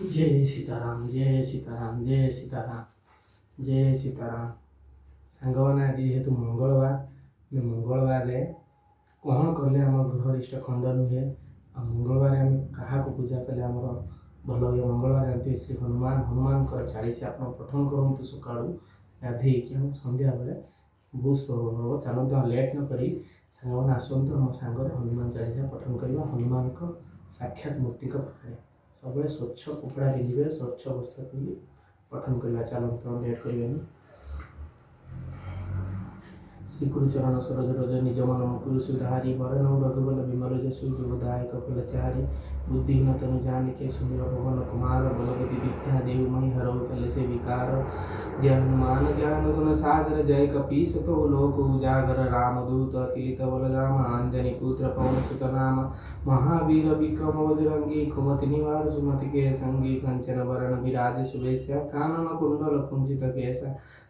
जय सीताराम जय सीताराम जय सीताराम जय सीताराम सांगवाना आज जेहेतु मंगलवार मंगलवार कौन कले आम गृह इष्ट खंड नुहे मंगलवार आम क्या पूजा कले आम भल हुए मंगलवार एमती श्री हनुमान चालीसा आप पठन करूँ सका गाधे हम संध्या बेले बहुत हम चलते लेट न करी सांगने आसतु आम सांगे हनुमान चालीसा पठन करवा हनुमान को साक्षात मूर्ति पाखे सब स्वच्छ कपड़ा पिंधे स्वच्छ वस्त्र पिंधि पठन करवा चलते लेट कर श्रीकुरुचरण सरोज रज निज मन मुकुर सुधारी वरण रघुबल विमल जसु जोदायक फलचारी बुद्धिहीन तनु जानिके सुंदर पवन कुमार बलगति विद्या देव मणि हरव कल से विकार जय हनुमान ज्ञान गुण सागर जय कपीस तो लोक उजागर रामदूत अतिलित बलराम अंजनी पुत्र पवन सुत नाम महावीर विक्रम बजरंगी कुमति निवार सुमति के संगी कंचन वरण विराज सुवेश कानन कुंडल कुंजित केश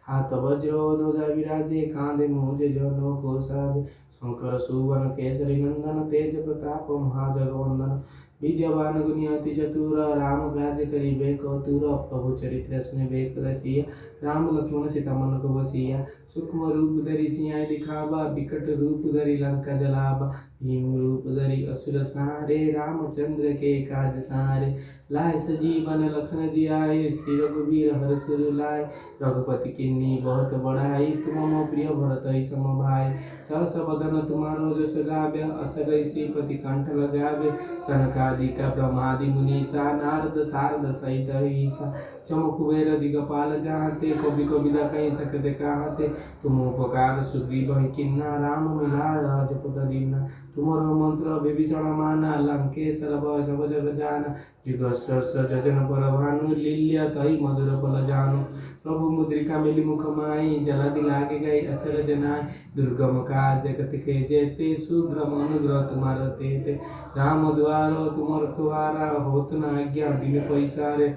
हाथ वज्र ध्वजा विराजे कांधे मूज जनो कोसाज शंकर सुवन केसरी नंदन तेज प्रताप महाजगवंदन विद्यावान गुणियति चतुर राम काज करिबे कतुर प्रभु चरित्र सुनिबे रसिया राम लक्ष्मण सीता मन को बसिया सूक्ष्म रूप धरि सियाय दिखावा विकट रूप धरि लंका जलावा भीम रूप धरि असुर संहारे रामचंद्र के काज सारे लाए सजीवन लखन जियाए श्री रघुवीर हर सुर लाए रघुपति किन्नी बहुत बड़ाई तुम मम प्रिय भरत सम भाई सहस बदन तुम्हारो जस गावे अस गई श्रीपति कंठ लगावे सनकादिक ब्रह्मादि मुनीसा नारद सारद सहित ईसा चम कुबेर दिगपाल जहाँते कवि कविता कहीं सकते कहते तुम उपकार सुग्रीव किन्ना राम मिला राजपद दीना तुमरो मंत्र विभीषण माना लंकेश्वर सब जग जाना जुग सहस्र जजन पर भानु लील्य तई मधुर फल जानु प्रभु मुद्रिका मिली मुख माई जला दिलागे गई अचल जनाय दुर्गम काज जगत के जेते सुग्रम अनुग्रह तुम्हारा तेते राम द्वारो तुमर तुम्हारा होत न आज्ञा बिन पैसारे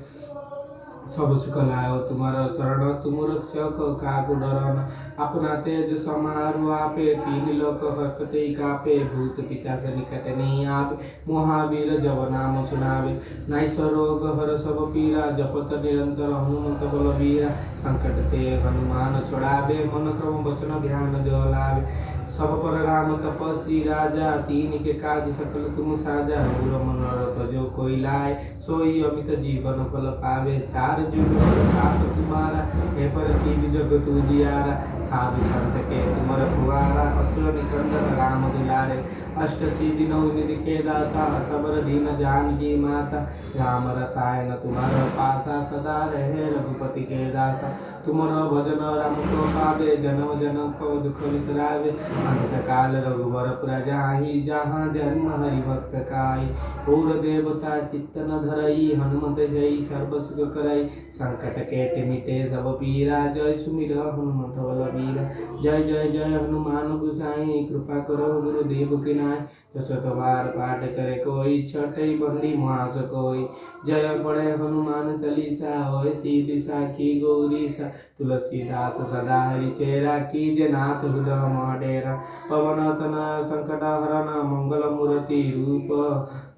सब सुख लाओ तुम्हारा शरण तुम रक्षक काकु डरन अपना तेज समारो आपे तीन लोक हरकते कापे भूत पिचाच निकट नहीं आवे महावीर जब नाम सुनावे नाई सरोग हर सब पीरा जपत निरंतर हनुमंत बलवीरा संकट ते हनुमान छुड़ावे मन क्रम वचन ध्यान जो लावे सब पर राम तपस्वी राजा तीन के काज सकल तुम साजा पूर मनोरथ जो कोई लाए सोई अमित जीवन फल पावे चार जुग साथ तुम्हारा हे पर सीध जग तुझियारा साधु संत के तुमर कुआरा असुर निकंदन राम दुलारे अष्ट सिद्धि नौ निधि के दाता सबर दीन जानकी माता राम रसायन तुम्हारा पासा सदा रहे रघुपति के दासा तुमरो भजन राम को पावे जन्म जन्म को दुख बिसरावे अंत काल रघुवर पुर जाहि जहाँ जन्म हरि भक्त काई और देवता चित्त न धरई हनुमत जय सर्व सुख करई संकट के मिटे सब पीरा जय सुमिर हनुमत बलबीरा जय जय जय हनुमान गोसाई कृपा करो गुरुदेव की नाय जसत बार पाठ करे कोई छठई बंदी महास कोई जय पढ़े हनुमान चालीसा होय सीधी साखी गौरी सा तुलसीदास सदा हरि चेरा कीजे नाथ हृदय डेरा पवन तन संकट हरण मंगल मूर्ति रूप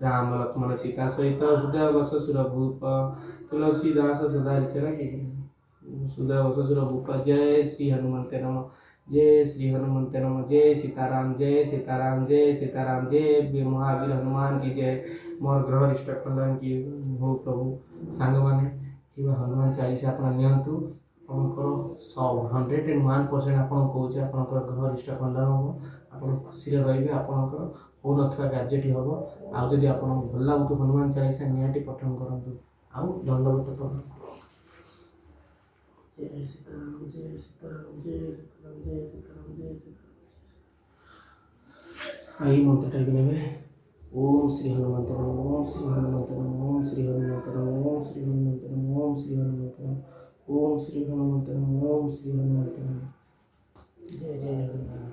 राम लक्ष्मण सीता सहित हृदय वस सुर भूप तुलसीदास सदा हरि चेरा हृदय वस सुर भूप जय श्री हनुमते नमः जय श्री हनुमते नमः जय सीताराम जय सीताराम जय सीताराम जय महावीर हनुमान की जय मोर ग्रह इष्ट कल्याण की हो प्रभु सांग माने हनुमान चालीसा अपना नियंतु आपंकर 101% आपन कौचे आपंकर ग्रह इष्ट खंडन हम आप खुशी रे आपंकर हो नथिबा कार्यटी हम आउ जदि आपन भल लागु हनुमान चालीसा निहाटी पठन करंतु आउ दंडवत प्रभु जय सीताराम जय सीताराम जय सीताराम जय सीताराम जय सीताराम आई मंत्रटा भी नेबे ओम श्री हनुमंत नमः ओम श्री हनुमंत नमः ओम श्री हनुमंत नमः ओम श्री हनुमंत नमः ओम श्री हनुमंत नमः ओम श्री हनुमंत नमः ओम श्री हनुमंत नमः जय जय हनुमान।